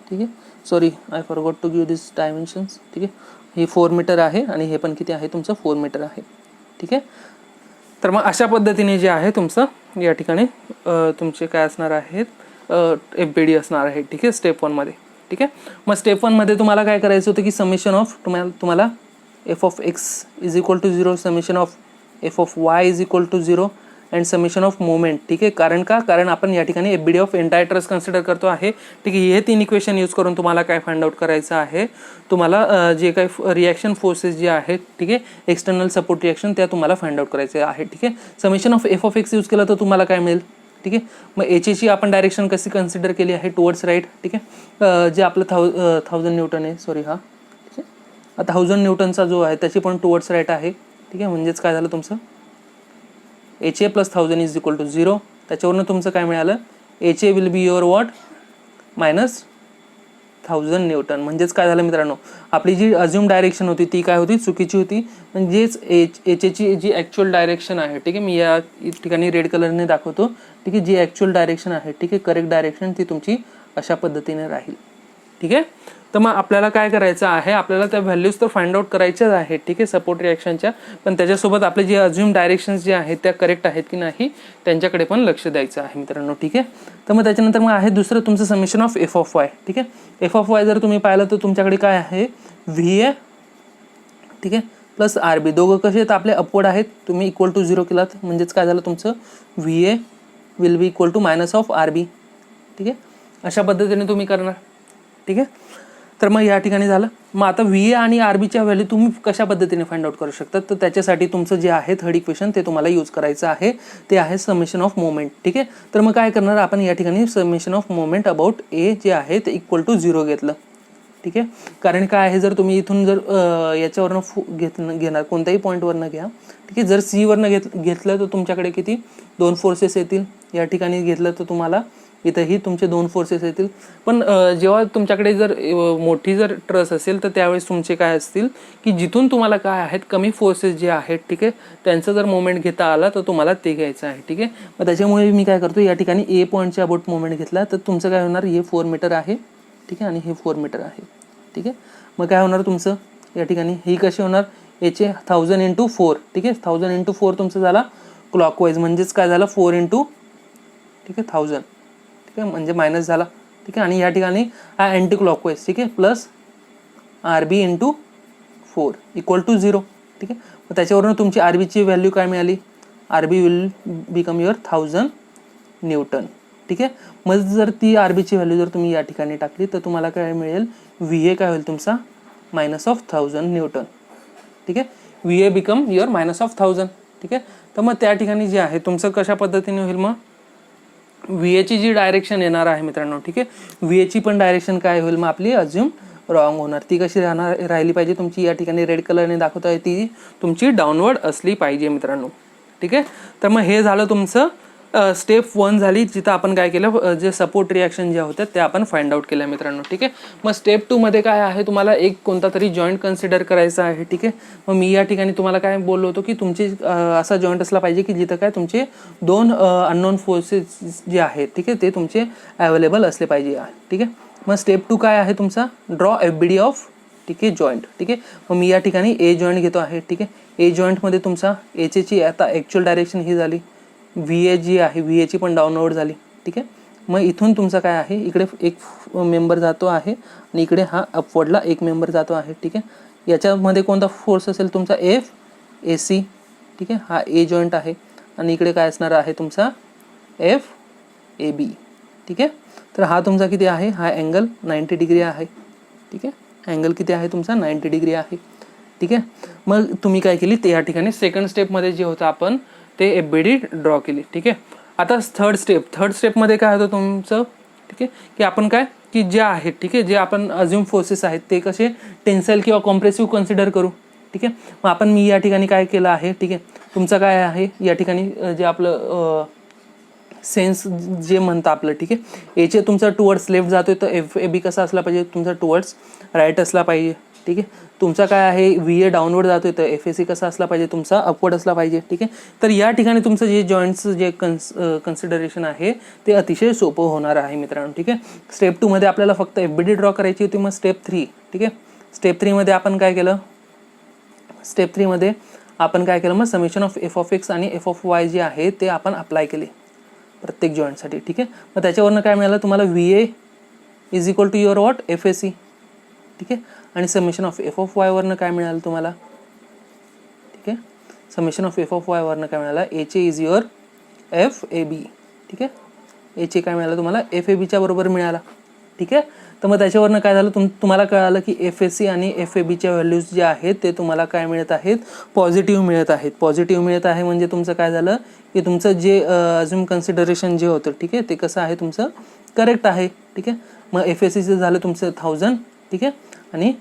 A: ठीक आहे. Sorry, I forgot to give this dimensions. ठीक आहे. हे 4 मीटर आहे आणि हे पण किती आहे तुमचं, 4 मीटर आहे. ठीक आहे. तर मग अशा पद्धतीने जे आहे तुमचं या ठिकाणी तुमचे काय असणार आहेत, FBD असणार आहे. ठीक आहे. स्टेप 1 मध्ये. ठीक आहे. मग स्टेप 1 मध्ये तुम्हाला काय करायचं होतं की समेशन ऑफ तुम्हाला f of x is equal to 0, summation of f of y is equal to 0 and summation of moment. ठीक आहे. कारण आपण या ठिकाणी FBD of entire truss consider करतो आहे. ठीक आहे. हे 3 इक्वेशन यूज करून तुम्हाला काय फाइंड आउट करायचं आहे, तुम्हाला जे काही रिॲक्शन फोर्सेस जे आहेत, ठीक आहे, एक्सटर्नल सपोर्ट रिॲक्शन, त्या तुम्हाला फाइंड आउट करायचे आहे. ठीक आहे. Summation of f of x use केलं तर तुम्हाला काय मिळेल. ठीक आहे. मग HAची आपण डायरेक्शन कशी कन्सिडर केली आहे, टुवर्ड्स राईट. ठीक आहे. जे आपलं 1000 न्यूटन आहे, सॉरी हा, ठीक आहे, 1000 न्यूटनचा जो आहे त्याची पण टुवर्ड्स राईट आहे. ठीक आहे. म्हणजेच काय झालं तुमचं, HA plus 1000 is equal to 0. त्याच्यावरून तुमचं काय मिळालं, HA will be your what, minus 1000 newton. म्हणजेच काय झालं मित्रांनो, आपली जी अज्युम डायरेक्शन होती ती काय होती, चुकीची होती. म्हणजेच HAची जी ॲक्च्युअल डायरेक्शन आहे, ठीक आहे, मी या ठिकाणी रेड कलरने दाखवतो. ठीक आहे. जी ॲक्च्युअल डायरेक्शन आहे, ठीक आहे, करेक्ट डायरेक्शन, ती तुमची अशा पद्धतीने राहील. ठीक आहे. तर मग आपल्याला काय करायचं आहे, आपल्याला त्या व्हॅल्यूज तर फाइंड आउट करायच्याच आहेत. ठीक आहे, सपोर्ट रिॲक्शनच्या, पण त्याच्यासोबत आपले जे अज्युम डायरेक्शन्स जे आहेत त्या करेक्ट आहेत की नाही त्यांच्याकडे पण लक्ष द्यायचं आहे मित्रांनो. ठीक आहे. तर मग त्याच्यानंतर मग आहे दुसरं तुमचं summation of f of y. ठीक आहे. f of y जर तुम्ही पाहिलं तर तुमच्याकडे काय आहे, VA, ठीक आहे, प्लस RB, दोघं कसे आहेत आपले अपवर्ड आहेत. तुम्ही इक्वल टू 0 केलात म्हणजेच काय झालं तुमचं, VA will be equal to minus of RB. ठीक आहे. अशा पद्धतीने तुम्ही करणार. ठीक आहे. तर मग या ठिकाणी झालं. मग आता VA आणि RBच्या व्हॅल्यू तुम्ही कशा पद्धतीने फाइंड आउट करू शकता, तर त्याच्यासाठी तुमचं जे आहे थर्ड इक्वेशन ते तुम्हाला यूज करायचं आहे, ते आहे समेशन ऑफ मोमेंट. ठीक आहे. तर मग काय करणार आपण या ठिकाणी, summation of moment about A जे आहे ते इक्वल टू 0 घेतलं. ठीक आहे. कारण काय आहे, जर तुम्ही इथून जर याच्यावरनं घेणार कोणत्याही पॉईंटवरनं घ्या. ठीक आहे. जर C वरनं घेतलं तर तुमच्याकडे किती, 2 फोर्सेस येतील. या ठिकाणी घेतलं तर तुम्हाला इथंही तुमचे 2 फोर्सेस येतील. पण जेव्हा तुमच्याकडे जर मोठी जर ट्रस असेल तर त्यावेळेस तुमचे काय असतील की जिथून तुम्हाला काय आहेत कमी फोर्सेस जे आहेत, ठीक आहे, त्यांचं जर मोमेंट घेता आला तर तुम्हाला ते घ्यायचं आहे. ठीक आहे. मग त्याच्यामुळे मी काय करतो, या ठिकाणी A पॉईंटच्या अबाउट मोमेंट घेतला तर तुमचं काय होणार, हे 4 मीटर आहे. ठीक आहे. आणि हे 4 मीटर आहे. ठीक आहे. मग काय होणार तुमचं या ठिकाणी, ही कशी होणार, HA 1000 इंटू 4. ठीक आहे. 1000 इंटू 4 तुमचं झाला क्लॉकवाईज, म्हणजेच काय झालं 4 इंटू, ठीक आहे, 1000. ठीक आहे. म्हणजे मायनस झाला. ठीक आहे. आणि या ठिकाणी हा अँटी क्लॉकवाईज. ठीक आहे. Plus RB into 4 equal to 0. ठीक आहे. मग त्याच्यावरून तुमची RBची व्हॅल्यू काय मिळाली, RB will become your 1000 newton. ठीक आहे. मग जर ती RBची व्हॅल्यू जर तुम्ही या ठिकाणी टाकली तर तुम्हाला काय मिळेल, VA काय होईल तुमचा, मायनस ऑफ 1000 न्यूटन. ठीक आहे. VA become your minus of 1000. ठीक आहे. तर मग त्या ठिकाणी जे आहे तुमचं कशा पद्धतीने होईल, मग VAची जी डायरेक्शन येणार आहे मित्रांनो, ठीक आहे, VAची पण डायरेक्शन काय होईल, मग आपली अज्युम रॉंग होणार. ती कशी राहिली पाहिजे तुमची, या ठिकाणी रेड कलरने दाखवत आहे, ती तुमची डाऊनवर्ड असली पाहिजे मित्रांनो. ठीक आहे. तर मग हे झालं तुमचं स्टेप 1 झाली, जिथं आपण काय केलं, जे सपोर्ट रिॲक्शन ज्या होत्या त्या आपण फाइंड आउट केल्या मित्रांनो. ठीक आहे. मग स्टेप 2 मध्ये काय आहे, तुम्हाला एक कोणता तरी जॉईंट कन्सिडर करायचा आहे. ठीक आहे. मग मी या ठिकाणी तुम्हाला काय बोललो होतो की तुमचे असा जॉईंट असला पाहिजे की जिथं काय तुमचे 2 अननोन फोर्सेस जे आहेत, ठीक आहे, ते तुमचे अवेलेबल असले पाहिजे. ठीक आहे. मग स्टेप 2 काय आहे तुमचा, ड्रॉ FBD ऑफ, ठीक आहे, जॉईंट. ठीक आहे. मग मी या ठिकाणी A जॉईंट घेतो आहे. ठीक आहे. A जॉईंटमध्ये तुमचा HAची आता ॲक्च्युअल डायरेक्शन ही झाली, VA जी आहे VAची पण डाऊनवर्ड झाली. ठीक आहे. मग इथून तुमचा काय आहे, इकडे एक मेंबर जातो आहे आणि इकडे हा अपवर्डला एक मेंबर जातो आहे. ठीक आहे, याच्यामध्ये कोणता फोर्स असेल तुमचा FAC. ठीक आहे, हा A जॉईंट आहे आणि इकडे काय असणार आहे तुमचा FAB. ठीक आहे, तर हा तुमचा किती आहे, हा अँगल 90 डिग्री आहे. ठीक आहे, अँगल किती आहे तुमचा 90 डिग्री आहे. ठीक आहे, मग तुम्ही काय केली ते या ठिकाणी सेकंड स्टेपमध्ये जे होतं आपण ते FBD ड्रॉ केली. ठीक आहे, आता थर्ड स्टेपमध्ये काय होतं तुमचं. ठीक आहे, की आपण काय की जे आहेत, ठीक आहे, जे आपण अज्युम फोर्सेस आहेत ते कसे टेन्साईल किंवा कॉम्प्रेसिव्ह कन्सिडर करू. ठीक आहे, मग मी या ठिकाणी काय केलं आहे. ठीक आहे, तुमचं काय आहे या ठिकाणी जे आपलं सेन्स जे म्हणतं आपलं. ठीक आहे, एचे तुमचा टुवर्ड्स लेफ्ट जातोय तर FAB कसा असला पाहिजे तुमचा टुवर्ड्स राईट असला पाहिजे. ठीक आहे, तुमचा काय आहे VA डाऊनवर्ड जातोय तर FAC कसा असला पाहिजे तुमचा अपवर्ड असला पाहिजे. ठीक आहे, तर या ठिकाणी तुमचं जे जॉईंट्सचं जे कन्सिडरेशन आहे ते अतिशय सोपं होणार आहे मित्रांनो. ठीक आहे, स्टेप 2 मध्ये आपल्याला फक्त FBD ड्रॉ करायची होती. मग स्टेप 3. ठीक आहे, स्टेप 3 मध्ये आपण काय केलं, स्टेप 3 मध्ये आपण काय केलं, मग समेशन ऑफ F(x) आणि F(y) जे आहे ते आपण अप्लाय केले प्रत्येक जॉईंटसाठी. ठीक आहे, मग त्याच्यावरनं काय मिळालं तुम्हाला, VA is equal to your what FAC. ठीक आहे, आणि समेशन ऑफ F(y) वरनं काय मिळालं तुम्हाला. ठीक आहे, समेशन ऑफ F(y) वरनं काय मिळालं, HA इज युअर FAB. ठीक आहे, HA काय मिळालं तुम्हाला FABच्या बरोबर मिळाला. ठीक आहे, तर मग त्याच्यावरनं काय झालं तुम्हाला कळालं की FAC आणि FABच्या व्हॅल्यूज जे आहेत ते तुम्हाला काय मिळत आहेत, पॉझिटिव्ह मिळत आहेत. पॉझिटिव्ह मिळत आहे म्हणजे तुमचं काय झालं की तुमचं जे अजून कन्सिडरेशन जे होतं. ठीक आहे, ते कसं आहे तुमचं करेक्ट आहे. ठीक आहे, मग FACचं झालं तुमचं 1000. ठीक आहे, आणि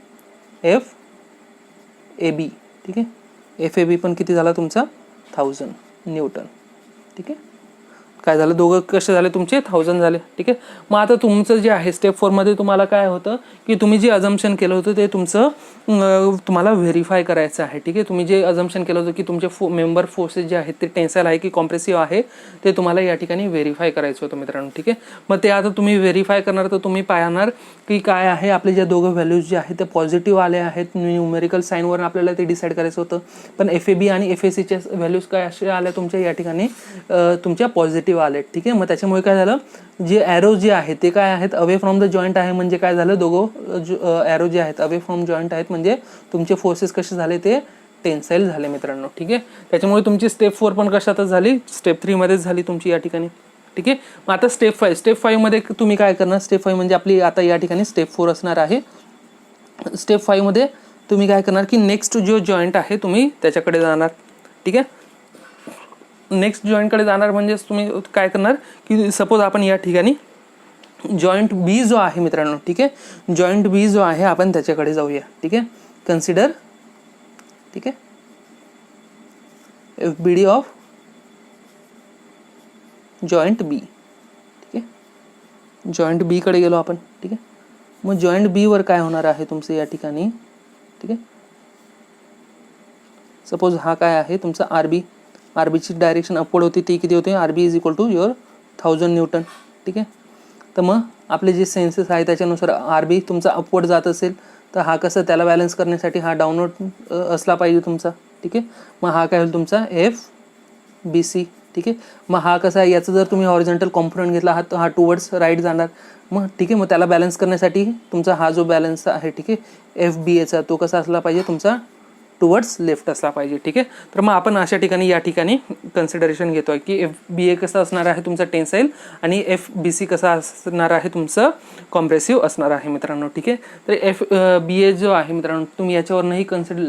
A: FAB. ठीक आहे, FAB पण किती झाला तुमचा 1000 न्यूटन. ठीक आहे, काय झालं दोघं कसे झाले तुमचे 1000 झाले. ठीक आहे, मग आता तुमचं जे आहे स्टेप 4 मध्ये तुम्हाला काय होतं की तुम्ही जे अजम्पशन केलं होतं ते तुमचं तुम्हाला व्हेरीफाय करायचं आहे. ठीक आहे, तुम्ही जे अजम्पशन केलं होतं की तुमचे मेंबर फोर्सेस जे आहेत ते टेन्साईल आहे की कॉम्प्रेसिव्ह आहे ते तुम्हाला या ठिकाणी व्हेरीफाय करायचं होतं मित्रांनो. ठीक आहे, मग ते आता तुम्ही व्हेरीफाय करणार तर तुम्ही पाहणार की काय आहे आपले जे दोघं व्हॅल्यूज जे आहेत ते पॉझिटिव्ह आले आहेत. न्यूमेरिकल साईनवर आपल्याला ते डिसाईड करायचं होतं. पण FAB आणि FACच्या व्हॅल्यूज काय असे आल्या तुमच्या या ठिकाणी तुमच्या पॉझिटिव्ह आलेत. ठीक आहे, मग त्याच्यामुळे काय झालं, जे ॲरो जे आहे ते काय आहेत अवे फ्रॉम द जॉईंट आहे. म्हणजे काय झालं, दोघं ॲरो जे आहेत अवे फ्रॉम जॉईंट आहेत म्हणजे तुमचे फोर्सेस कसे झाले ते टेन्साईल झाले मित्रांनो. ठीक आहे, त्याच्यामुळे तुमची स्टेप 4 पण कशातच झाली, स्टेप 3 मध्येच झाली तुमची या ठिकाणी. ठीक आहे, मग आता स्टेप 5 मध्ये तुम्ही काय करणार, स्टेप 5 म्हणजे आपली आता या ठिकाणी स्टेप 4 असणार आहे. स्टेप 5 मध्ये तुम्ही काय करणार की नेक्स्ट जो जॉईंट आहे तुम्ही त्याच्याकडे जाणार. ठीक आहे, नेक्स्ट जॉईंटकडे जाणार म्हणजे तुम्ही काय करणार की सपोज आपण या ठिकाणी जॉईंट B जो आहे मित्रांनो. ठीक आहे, जॉईंट B जो आहे आपण त्याच्याकडे जाऊया. ठीक आहे, कन्सिडर. ठीक आहे, FBD ऑफ जॉईंट B. ठीक आहे, जॉईंट B कडे गेलो आपण. ठीक आहे, मग जॉईंट B वर काय होणार आहे तुमचं या ठिकाणी. ठीक आहे, सपोज हा काय आहे तुमचा RBची डायरेक्शन अपवर्ड होती ती किती होते, RB is equal to your 1000 newton. ठीक आहे, तर मग आपले जे सेन्सेस आहे त्याच्यानुसार RB तुमचा अपवर्ड जात असेल तर हा कसं त्याला बॅलन्स करण्यासाठी हा डाऊनवर्ड असला पाहिजे तुमचा. ठीक आहे, मग हा काय होईल तुमचा FBC. ठीक आहे, मग हा कसा आहे याचा जर तुम्ही हॉरिझॉन्टल कॉम्पोनंट घेतला हा टुवर्ड्स राईट जाणार. मग ठीक आहे, मग त्याला बॅलन्स करण्यासाठी तुमचा हा जो बॅलन्स आहे ठीक आहे FBAचा तो कसा असला पाहिजे तुमचा टुवर्ड्स लेफ्ट असला पाहिजे. ठीक आहे, तर मग आपण अशा ठिकाणी या ठिकाणी कन्सिडरेशन घेतोय की FBA कसा असणार आहे तुमचा टेन्साईल आणि FBC कसा असणार आहे तुमचं कॉम्प्रेसिव्ह असणार आहे मित्रांनो. ठीक आहे, तर FBA जो आहे मित्रांनो तुम्ही याच्यावरनंही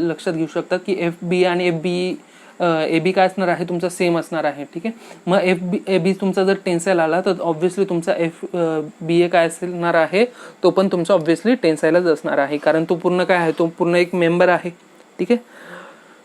A: लक्षात घेऊ शकता की FBA आणि AB काय असणार आहे तुमचा सेम असणार आहे. ठीक आहे, मग AB तुमचा जर टेन्साईल आला तर ऑब्व्हियसली तुमचा FBA काय असणार आहे तो पण तुमचा ऑब्व्हियसली टेन्साईलच असणार आहे कारण तो पूर्ण काय आहे तो पूर्ण एक मेंबर आहे. ठीक आहे,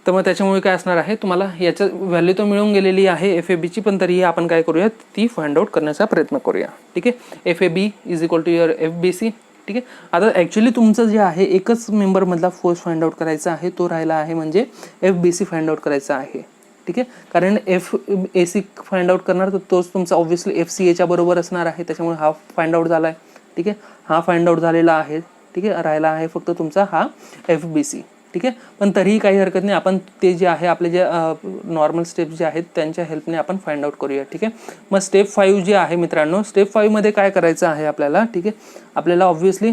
A: तर मग त्याच्यामुळे काय असणार आहे तुम्हाला याचं व्हॅल्यू तर मिळून गेलेली आहे FABची पण तरीही आपण काय करूया ती फाइंड आउट करण्याचा प्रयत्न करूया. ठीक आहे, FAB is equal to your FBC. ठीक आहे, आता ॲक्च्युली तुमचं जे आहे एकच मेंबरमधला फोर्स फाइंड आउट करायचा आहे तो राहिला आहे म्हणजे FBC फाइंड आउट करायचा आहे. ठीक आहे, कारण FAC फाइंड आउट करणार तर तोच तुमचा ऑब्व्हियसली FCAच्या बरोबर असणार आहे त्याच्यामुळे हा फाइंड आउट झाला आहे. ठीक आहे, हा फाइंड आउट झालेला आहे. ठीक आहे, राहिला आहे फक्त तुमचा हा FBC. ठीक ठीक आहे. पण तरीही काही हरकत नाही, आपण ते जे आहे आपले जे नॉर्मल स्टेप्स जे आहेत त्यांच्या हेल्पने आपण फाइंड आउट करूया. ठीक आहे. मग स्टेप 5 जे आहे मित्रांनो, स्टेप 5 मध्ये काय करायचं आहे आपल्याला. ठीक आहे. आपल्याला obviously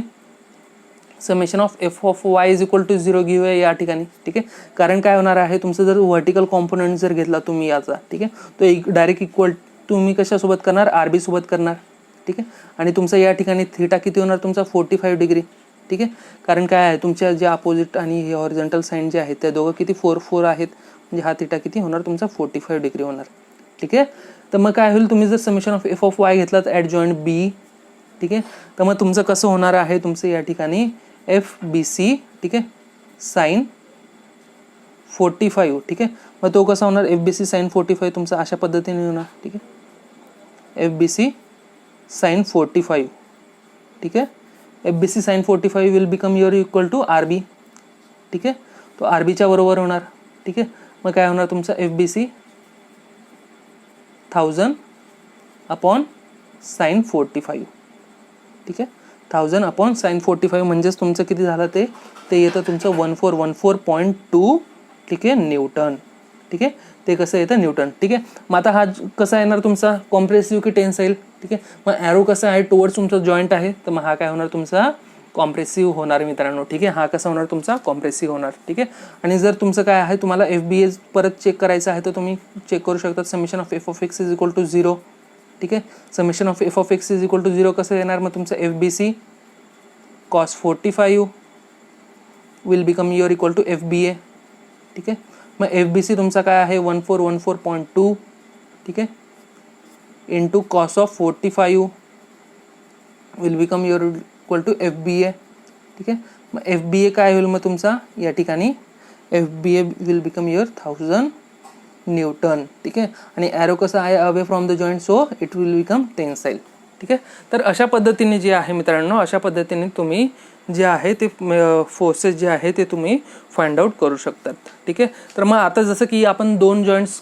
A: summation of F of Y is equal to 0 घेऊया या ठिकाणी. ठीक आहे. कारण काय होणार आहे, तुमचं जर व्हर्टिकल कॉम्पोनंट जर घेतला तुम्ही याचा, ठीक आहे, तो एक डायरेक्ट इक्वल तुम्ही कशासोबत करणार, आरबी सोबत करणार. ठीक आहे. आणि तुमचा या ठिकाणी थीटा किती होणार तुमचा 45 डिग्री. ठीक आहे. कारण काय आहे, तुमच्या जे अपोजिट आणि हे हॉरिझॉन्टल साईन जे आहेत त्या दोघं किती 4 आहेत, म्हणजे हा थीटा किती होणार तुमचा 45 डिग्री होणार. ठीक आहे. तर मग काय होईल, तुम्ही जर summation of F of Y घेतला तर ॲट जॉईंट बी. ठीक आहे. तर मग तुमचं कसं होणार आहे, तुमचं या ठिकाणी एफ बी सी. ठीक आहे. साईन 45. ठीक आहे. मग तो कसा होणार, एफ बी सी साईन 45 तुमचा अशा पद्धतीने होणार. ठीक आहे. F B C sine 45. ठीक आहे. F B C sine 45 will become your equal to R B. ठीक आहे. तो आर बीच्या बरोबर होणार. ठीक आहे. मग काय होणार तुमचं F B C 1000 upon sine 45. ठीक आहे. 1000 अपॉन साईन 45 म्हणजेच तुमचं किती झालं ते येतं तुमचं 1414.2. ठीक आहे. न्यूटन. ठीक आहे. ते कसं येतं न्यूटन. ठीक आहे. मग आता हा कसा येणार तुमचा कॉम्प्रेसिव्ह की टेन्साईल. ठीक आहे. मग ॲरो कसा आहे टुवर्ड्स तुमचा जॉईंट आहे, तर मग हा काय होणार तुमचा कॉम्प्रेसिव्ह होणार मित्रांनो. ठीक आहे. हा कसा होणार तुमचा कॉम्प्रेसिव्ह होणार. ठीक आहे. आणि जर तुमचं काय आहे, तुम्हाला एफ बी ए परत चेक करायचं आहे तर तुम्ही चेक करू शकता. Summation of F of X is equal to 0. ठीक आहे. Summation of F of X is equal to 0 कसं येणार, मग तुमचं F B C cos 45 will become your equal to F B A. ठीक आहे. मग एफ बी सी तुमचा काय आहे 1414.2. ठीक आहे. Into cos of 45 will become your equal to F B A. ठीक आहे. मग एफ बी ए काय होईल मग तुमचा या ठिकाणी F B A will become your 1000 newton. ठीक आहे. आणि ॲरो कसा आहे away from the joint, so it will become tensile. ठीक आहे. तर अशा पद्धतीने जे आहे मित्रांनो, अशा पद्धतीने तुम्ही जे आहे ते फोर्सेस जे आहे ते तुम्ही फाइंड आउट करू शकतात. ठीक आहे. तर मग आता जसं की आपण 2 जॉईंट्स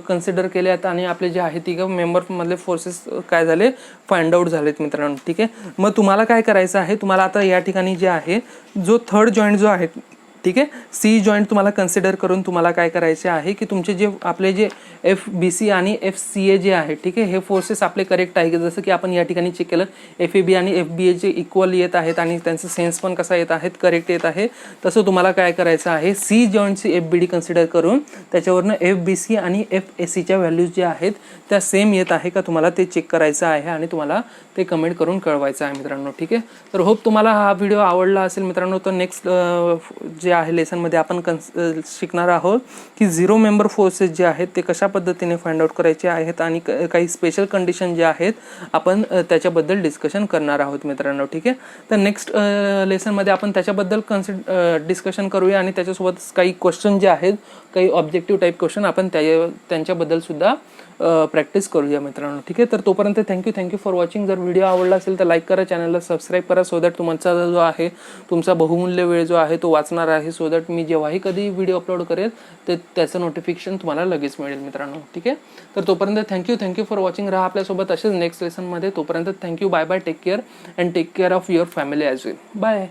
A: कन्सिडर केले आहेत आणि आपले जे आहे तिघं मेंबरमधले फोर्सेस काय झाले फाइंड आउट झालेत मित्रांनो. ठीक आहे. मग तुम्हाला काय करायचं आहे, तुम्हाला आता या ठिकाणी जे आहे जो थर्ड जॉईंट जो आहे, ठीक आहे, सी जॉईंट तुम्हाला कन्सिडर करून तुम्हाला काय करायचे आहे की तुमचे जे आपले जे एफ बी सी आणि एफ सी ए जे आहे, ठीक आहे, हे फोर्सेस आपले करेक्ट आहे की जसं की आपण या ठिकाणी चेक केलं एफ ए बी आणि एफ बी एचे इक्वल येत आहेत आणि त्यांचं सेन्स पण कसा येत आहेत करेक्ट येत आहे. तसं तुम्हाला काय करायचं आहे, C जॉईंटची F B D consider करून त्याच्यावरनं एफ बी सी आणि एफ ए सीच्या व्हॅल्यूज ज्या आहेत त्या सेम येत आहे का तुम्हाला ते चेक करायचं आहे आणि तुम्हाला ते कमेंट करून कळवायचं आहे मित्रांनो. ठीक आहे. तर होप तुम्हाला हा व्हिडिओ आवडला असेल मित्रांनो. तर नेक्स्ट जे आहे लेसनमध्ये आपण शिकणार आहोत की 0 मेंबर फोर्सेस जे आहेत ते कशा पद्धतीने फाइंड आउट करायचे आहेत आणि काही स्पेशल कंडिशन जे आहेत आपण त्याच्याबद्दल डिस्कशन करणार आहोत मित्रांनो. ठीक आहे. तर नेक्स्ट लेसनमध्ये आपण त्याच्याबद्दल डिस्कशन करूया आणि त्याच्यासोबत काही क्वेश्चन जे आहेत काही ऑब्जेक्टिव्ह टाईप क्वेश्चन आपण त्यांच्याबद्दल सुद्धा प्रॅक्टिस करूया मित्रांनो. ठीक आहे. तर तोपर्यंत थँक्यू फॉर वॉचिंग. जर व्हिडिओ आवडला असेल तर लाईक करा, चॅनलला सबस्क्राईब करा सो दॅट तुमचा जो आहे तुमचा बहुमूल्य वेळ जो आहे तो वाचणार आहे सो दॅट मी जेव्हाही कधी व्हिडिओ अपलोड करेल ते त्याचं नोटिफिकेशन तुम्हाला लगेच मिळेल मित्रांनो. ठीक आहे. तर तोपर्यंत थँक्यू फॉर वॉचिंग. राहा आपल्यासोबत असेच नेक्स्ट लेसनमध्ये. तोपर्यंत thank you. Bye take care and take care of your family as well. Bye.